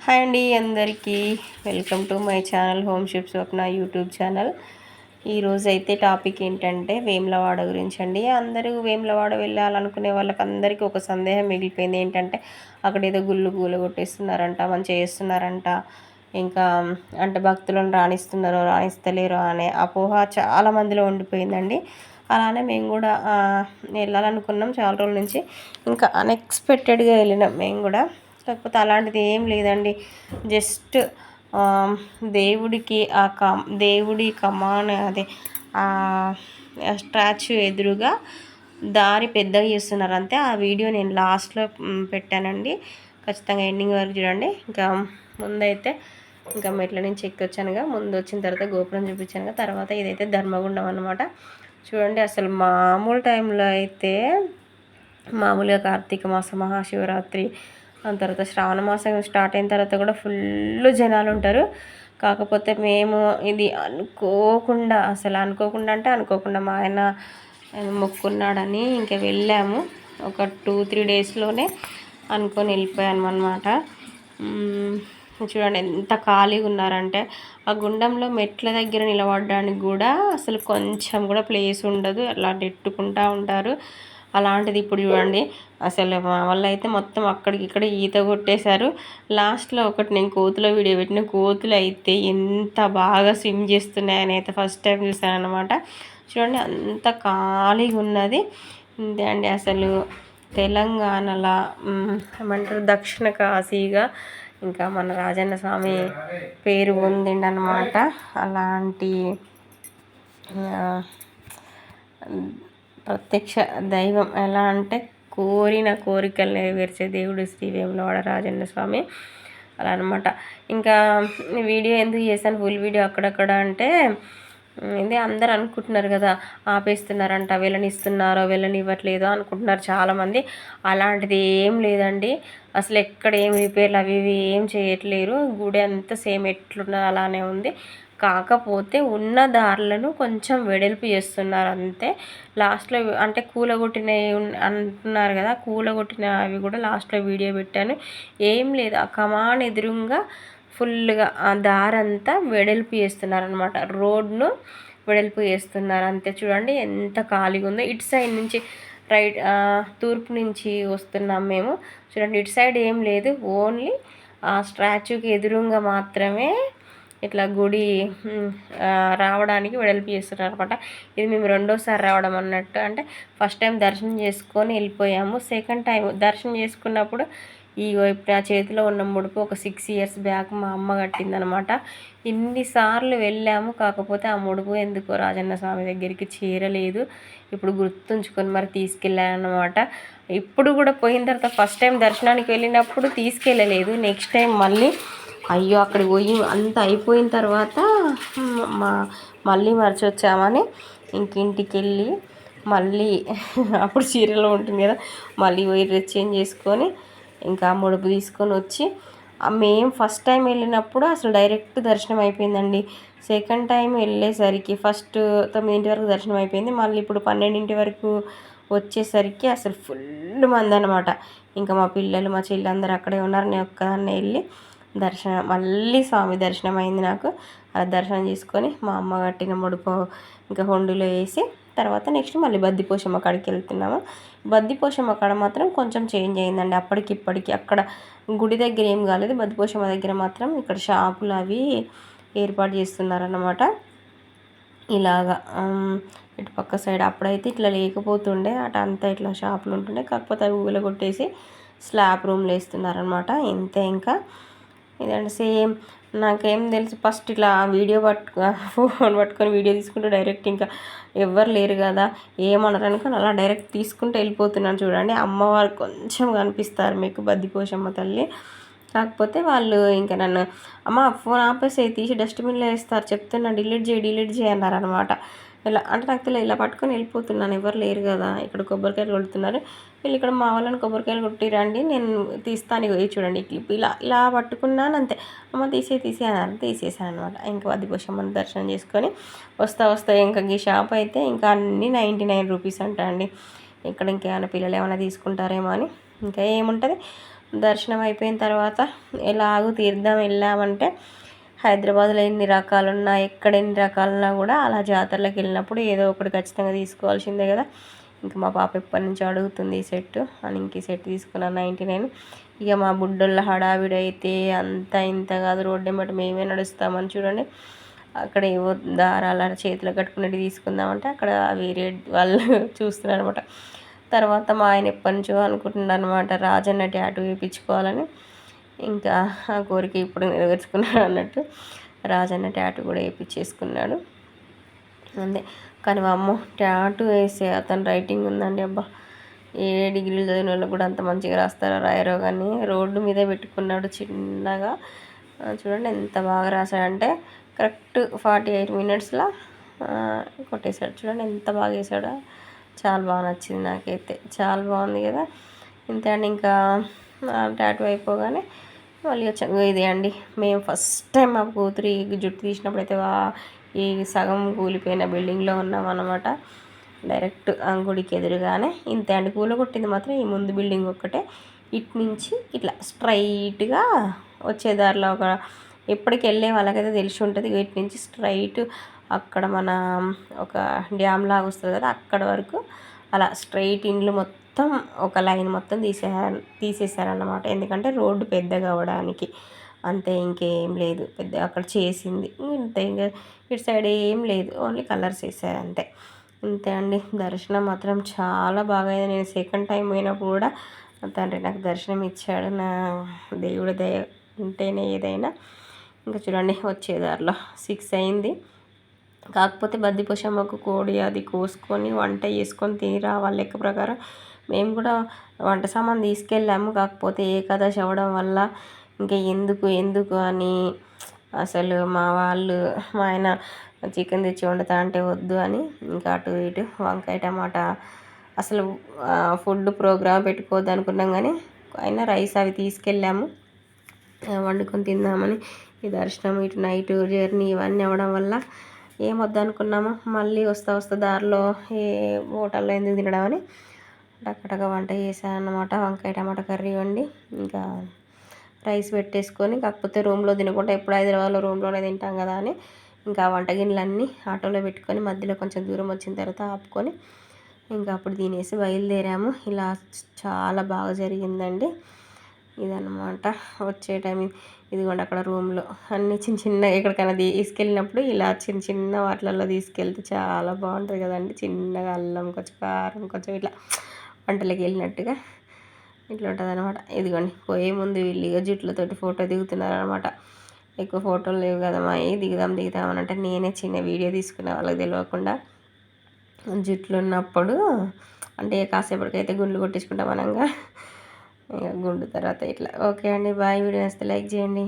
Hi అండి అందరికీ welcome to my channel home ship Swapna YouTube channel. ఈరోజు అయితే టాపిక్ ఏంటంటే వేములవాడ గురించి అండి. అందరూ వేములవాడ వెళ్ళాలనుకునే వాళ్ళకి అందరికీ ఒక సందేహం మిగిలిపోయింది. ఏంటంటే అక్కడ ఏదో గుళ్ళు కొట్టేస్తున్నారంట, మంచిగా చేస్తున్నారంట, ఇంకా అంటే భక్తులను రాణిస్తలేరో అనే అపోహ చాలా మందిలో ఉండిపోయిందండి. అలానే మేము కూడా వెళ్ళాలనుకున్నాం చాలా రోజుల నుంచి. ఇంకా అన్ఎక్స్పెక్టెడ్గా వెళ్ళినాం మేము కూడా. కాకపోతే అలాంటిది ఏం లేదండి. జస్ట్ దేవుడికి దేవుడి కమాన్ అదే స్టాచ్యూ ఎదురుగా దారి పెద్దగా చేస్తున్నారు అంతే. ఆ వీడియో నేను లాస్ట్లో పెట్టానండి, ఖచ్చితంగా ఎండింగ్ వరకు చూడండి. ఇంకా ముందైతే ఇంకా మెట్ల నుంచి ఎక్కి వచ్చానుగా, ముందు వచ్చిన తర్వాత గోపురం చూపించానుగా, తర్వాత ఇదైతే ధర్మగుండం అనమాట. చూడండి అసలు మామూలు టైంలో అయితే మామూలుగా కార్తీక మాసం మహాశివరాత్రి దాని తర్వాత శ్రావణ మాసం స్టార్ట్ అయిన తర్వాత కూడా ఫుల్ జనాలు ఉంటారు. కాకపోతే మేము ఇది అనుకోకుండా అంటే అనుకోకుండా మా ఆయన మొక్కున్నాడని ఇంకా వెళ్ళాము. ఒక 2-3 డేస్లోనే అనుకొని వెళ్ళిపోయాను అనమాట. చూడండి ఎంత ఖాళీగా ఉన్నారంటే ఆ గుండంలో మెట్ల దగ్గర నిలబడడానికి కూడా అసలు కొంచెం కూడా ప్లేస్ ఉండదు, అలా నెట్టుకుంటూ ఉంటారు. అలాంటిది ఇప్పుడు చూడండి అసలు మా వల్ల అయితే మొత్తం అక్కడికి ఇక్కడ ఈత కొట్టేశారు. లాస్ట్లో ఒకటి నేను కోతుల వీడియో పెట్టిన, కోతులు అయితే ఎంత బాగా స్విమ్ చేస్తున్నాయని అయితే ఫస్ట్ టైం చూసాను అనమాట. చూడండి అంత ఖాళీగా ఉన్నది. ఇంతే అండి అసలు తెలంగాణలో ఏమంటారు దక్షిణ కాశీగా ఇంకా మన రాజన్న స్వామి పేరు పొందిండనమాట. అలాంటి ప్రత్యక్ష దైవం ఎలా అంటే కోరిన కోరికలు నెరవేర్చే దేవుడు శ్రీ వేములవాడ రాజన్న స్వామి అలా అనమాట. ఇంకా వీడియో ఎందుకు చేశాను ఫుల్ వీడియో అక్కడక్కడ అంటే ఇది అందరు అనుకుంటున్నారు కదా, ఆపేస్తున్నారంట, వెళ్ళనివ్వట్లేదో అనుకుంటున్నారు చాలామంది. అలాంటిది ఏం లేదండి. అసలు ఎక్కడ ఏం రిపేర్లు అవి ఇవి ఏం చేయట్లేరు. గుడి అంతా సేమ్ ఎట్లున్నదో అలానే ఉంది. కాకపోతే ఉన్న దారులను కొంచెం వెడల్పు చేస్తున్నారు అంతే. లాస్ట్లో అంటే కూలగొట్టినవి అంటున్నారు కదా, కూలగొట్టిన అవి కూడా లాస్ట్లో వీడియో పెట్టాను. ఏం లేదు, ఆ కమాన్ ఎదురుగా ఫుల్గా ఆ దారంతా వెడల్పు చేస్తున్నారనమాట. రోడ్ను వెడల్పు చేస్తున్నారు అంతే. చూడండి ఎంత ఖాళీగా ఉందో. ఇటు సైడ్ నుంచి తూర్పు నుంచి వస్తున్నాం మేము. చూడండి ఇటు సైడ్ ఏం లేదు, ఓన్లీ ఆ స్టాచ్యూకి ఎదురుగా మాత్రమే ఇట్లా గుడి రావడానికి వెడల్పు చేస్తున్నారు అనమాట. ఇది మేము రెండోసారి రావడం అన్నట్టు. అంటే ఫస్ట్ టైం దర్శనం చేసుకొని వెళ్ళిపోయాము. సెకండ్ టైం దర్శనం చేసుకున్నప్పుడు ఇప్పుడు ఆ చేతిలో ఉన్న ముడుపు ఒక 6 years బ్యాక్ మా అమ్మ కట్టిందనమాట. ఇన్నిసార్లు వెళ్ళాము, కాకపోతే ఆ ముడుపు ఎందుకో రాజన్న స్వామి దగ్గరికి చేరలేదు. ఇప్పుడు గుర్తుంచుకొని మరి తీసుకెళ్ళానమాట. ఇప్పుడు కూడా పోయిన తర్వాత ఫస్ట్ టైం దర్శనానికి వెళ్ళినప్పుడు తీసుకెళ్ళలేదు. నెక్స్ట్ టైం మళ్ళీ అయ్యో అక్కడికి పోయి అంత అయిపోయిన తర్వాత మళ్ళీ మర్చొచ్చామని ఇంటికి వెళ్ళి మళ్ళీ అప్పుడు చీరలో ఉంటుంది కదా, మళ్ళీ పోయి డ్రెస్ చేంజ్ చేసుకొని ఇంకా ముడుపు తీసుకొని వచ్చి మేము ఫస్ట్ టైం వెళ్ళినప్పుడు అసలు డైరెక్ట్ దర్శనం అయిపోయిందండి. సెకండ్ టైం వెళ్ళేసరికి ఫస్ట్ 9 వరకు దర్శనం అయిపోయింది. మళ్ళీ ఇప్పుడు 12 వరకు వచ్చేసరికి అసలు ఫుల్ మంది అనమాట. ఇంకా మా పిల్లలు మా చెల్లి అందరూ అక్కడే ఉన్నారు. నేను ఒక్కదాన్నే వెళ్ళి మళ్ళీ స్వామి దర్శనం అయింది నాకు. ఆ దర్శనం చేసుకొని మా అమ్మ కట్టిన ముడుపు ఇంకా హుండీలో వేసి తర్వాత నెక్స్ట్ మళ్ళీ బద్దిపోషమ్మ కాడికి వెళ్తున్నాము. బద్దిపోషమ్మ కాడ మాత్రం కొంచెం చేంజ్ అయిందండి అప్పటికిప్పటికి. అక్కడ గుడి దగ్గర ఏం కాలేదు, బద్దిపోషమ్మ దగ్గర మాత్రం ఇక్కడ షాపులు అవి ఏర్పాటు చేస్తున్నారన్నమాట. ఇలాగా ఇటు పక్క సైడ్ అప్పుడైతే ఇట్లా లేకపోతుండే, అటు అంతా ఇట్లా షాపులు ఉంటుండే. కాకపోతే అవి ఊగలగొట్టేసి స్లాబ్ రూమ్లు వేస్తున్నారనమాట. ఇంతే. ఇంకా ఇదండి సేమ్. నాకేం తెలుసు, ఫస్ట్ ఇట్లా ఫోన్ పట్టుకొని వీడియో తీసుకుంటూ డైరెక్ట్ ఇంకా ఎవ్వరు లేరు కదా ఏమన్నారు అనుకుని అలా డైరెక్ట్ తీసుకుంటూ వెళ్ళిపోతున్నాను. చూడండి అమ్మవారు కొంచెం కనిపిస్తారు మీకు, బద్దిపోషమ్మ తల్లి. కాకపోతే వాళ్ళు ఇంకా నన్ను అమ్మ ఫోన్ ఆపేసి తీసి డస్ట్బిన్లో వేస్తారు, చెప్తున్నా డిలీట్ చేయి అన్నారనమాట. ఇలా అంటే నాకు తెలియదు, ఇలా పట్టుకొని వెళ్ళిపోతున్నాను, ఎవరు లేరు కదా. ఇక్కడ కొబ్బరికాయలు కొడుతున్నారు వీళ్ళు. ఇక్కడ మా వాళ్ళని కొబ్బరికాయలు కొట్టిరండి, నేను తీస్తాను. ఇవి చూడండి క్లిప్ ఇలా పట్టుకున్నాను అంతే. అమ్మ తీసేయాలి, తీసేసాను అనమాట. ఇంకా బద్దిపోషమ్మని దర్శనం చేసుకొని వస్తా ఇంకా ఈ షాప్ అయితే ఇంకా అన్నీ 99 రూపీస్ అంట అండి. ఇక్కడ ఇంకేమైనా పిల్లలు ఏమైనా తీసుకుంటారేమో అని. ఇంకా ఏముంటుంది, దర్శనం అయిపోయిన తర్వాత ఎలాగూ తీర్థం వెళ్ళామంటే హైదరాబాద్లో ఎన్ని రకాలున్నా ఎక్కడ ఎన్ని రకాలున్నా కూడా అలా జాతరలకు వెళ్ళినప్పుడు ఏదో ఒకటి ఖచ్చితంగా తీసుకోవాల్సిందే కదా. ఇంకా మా పాప ఎప్పటి నుంచో అడుగుతుంది ఈ సెట్ అని, ఇంక ఈ సెట్ తీసుకున్నాను 99. ఇక మా బుడ్డోళ్ళ హడావిడి అయితే అంత ఇంత కాదు, రోడ్డు బట్టి మేమే నడుస్తామని చూడండి. అక్కడ ఏవో దారాల చేతిలో కట్టుకునేవి తీసుకుందామంటే అక్కడ వేరే వాళ్ళు చూస్తున్నారు అనమాట. తర్వాత మా ఆయన ఎప్పటి నుంచో అనుకుంటున్నారు అనమాట రాజన్న ట్యాటూ వేయించుకోవాలని. ఇంకా ఆ కోరిక ఇప్పుడు నెరవేర్చుకున్నాడు అన్నట్టు రాజన్న ట్యాటూ కూడా వేయించేసుకున్నాడు అంతే. కానీ అమ్మో ట్యాటూ వేసే అతను రైటింగ్ ఉందండి, అబ్బా ఏ డిగ్రీలు చదివిన వాళ్ళు కూడా అంత మంచిగా రాస్తారో రాయరో కానీ రోడ్డు మీదే పెట్టుకున్నాడు చిన్నగా. చూడండి ఎంత బాగా రాశాడంటే కరెక్ట్ 48 మినిట్స్లో కొట్టేశాడు. చూడండి ఎంత బాగా వేసాడో, చాలా బాగా నచ్చింది నాకైతే, చాలా బాగుంది కదా. ఇంతే అండి. ఇంకా టాటూ అయిపోగానే మళ్ళీ వచ్చాము. ఇదే అండి మేము ఫస్ట్ టైం మా కూతురి జుట్టు తీసినప్పుడు అయితే ఈ సగం కూలిపోయిన బిల్డింగ్లో ఉన్నాం అన్నమాట. డైరెక్ట్ ఆ గుడికి ఎదురుగానే. ఇంతే అండి, కూలగొట్టింది మాత్రం ఈ ముందు బిల్డింగ్ ఒక్కటే. ఇటు నుంచి ఇట్లా స్ట్రైట్గా వచ్చే దారిలో ఎప్పటికి వెళ్ళే వాళ్ళకైతే తెలిసి ఉంటుంది. ఇటు నుంచి స్ట్రైట్ అక్కడ మన ఒక డ్యామ్ లాగా వస్తుంది కదా, అక్కడ వరకు అలా స్ట్రైట్ ఇండ్లు మొత్తం ఒక లైన్ మొత్తం తీసేసారన్నమాట. ఎందుకంటే రోడ్డు పెద్దగా అవ్వడానికి, అంతే, ఇంకేం లేదు పెద్ద అక్కడ చేసింది. ఇంతే, ఇంకా ఇటు సైడ్ ఏం లేదు, ఓన్లీ కలర్స్ వేసారు అంతే. అంతే అండి. దర్శనం మాత్రం చాలా బాగా అయింది. నేను సెకండ్ టైం పోయినప్పుడు కూడా తండ్రి నాకు దర్శనం ఇచ్చాడు. నా దేవుడి దయ ఉంటేనే ఏదైనా. ఇంకా చూడండి వచ్చేదారిలో 6 అయింది. కాకపోతే బద్దిపోషమ్మకు కోడి అది కోసుకొని వంట చేసుకొని తిని రావాలి లెక్క ప్రకారం. మేము కూడా వంట సామాన్ తీసుకెళ్ళాము. కాకపోతే ఏకాదశి అవ్వడం వల్ల ఇంకా ఎందుకు అని అసలు మా ఆయన చికెన్ తెచ్చి వండుతా అంటే వద్దు అని ఇంకా అటు ఇటు వంకాయ టమాటా అసలు ఫుడ్ ప్రోగ్రామ్ పెట్టుకోవద్దు అనుకున్నాం, కానీ అయినా రైస్ అవి తీసుకెళ్ళాము వండుకొని తిందామని. ఈ దర్శనం ఇటు నైట్ జర్నీ ఇవన్నీ అవ్వడం వల్ల ఏమొద్దు అనుకున్నాము. మళ్ళీ వస్తా దారిలో ఏ హోటల్లో ఎందుకు తినడం అని టక్కటక్క వంట చేశాను అన్నమాట. వంకాయ టమాటా కర్రీ వండి ఇంకా రైస్ పెట్టేసుకొని, కాకపోతే రూమ్లో తినకుండా ఎప్పుడు హైదరాబాద్లో రూమ్లోనే తింటాం కదా అని ఇంకా వంట గిన్నెలన్నీ ఆటోలో పెట్టుకొని మధ్యలో కొంచెం దూరం వచ్చిన తర్వాత ఆపుకొని ఇంకా అప్పుడు తినేసి బయలుదేరాము. ఇలా చాలా బాగా జరిగిందండి. ఇదన్నమాట వచ్చే టైం. ఇదిగోండి అక్కడ రూమ్లో అన్నీ చిన్న ఎక్కడికైనా తీసుకెళ్ళినప్పుడు ఇలా చిన్న వాటిలలో తీసుకెళ్తే చాలా బాగుంటుంది కదండి. చిన్నగా అల్లం కొంచెం కారం కొంచెం ఇట్లా వంటలకి వెళ్ళినట్టుగా ఇట్లా ఉంటుంది అనమాట. ఇదిగోండి పోయే ముందు వీళ్ళు జుట్లతోటి ఫోటో దిగుతున్నారు అనమాట. ఎక్కువ ఫోటోలు లేవు కదా మా దిగుదాం అని అంటే నేనే చిన్న వీడియో తీసుకునే వాళ్ళకి తెలియకుండా. జుట్లు ఉన్నప్పుడు అంటే కాసేపటికైతే గుండు కొట్టించుకుంటాం అనంగా, ఇక గుండు తర్వాత ఇట్లా. ఓకే అండి, బాయ్. వీడియో వస్తే లైక్ చేయండి.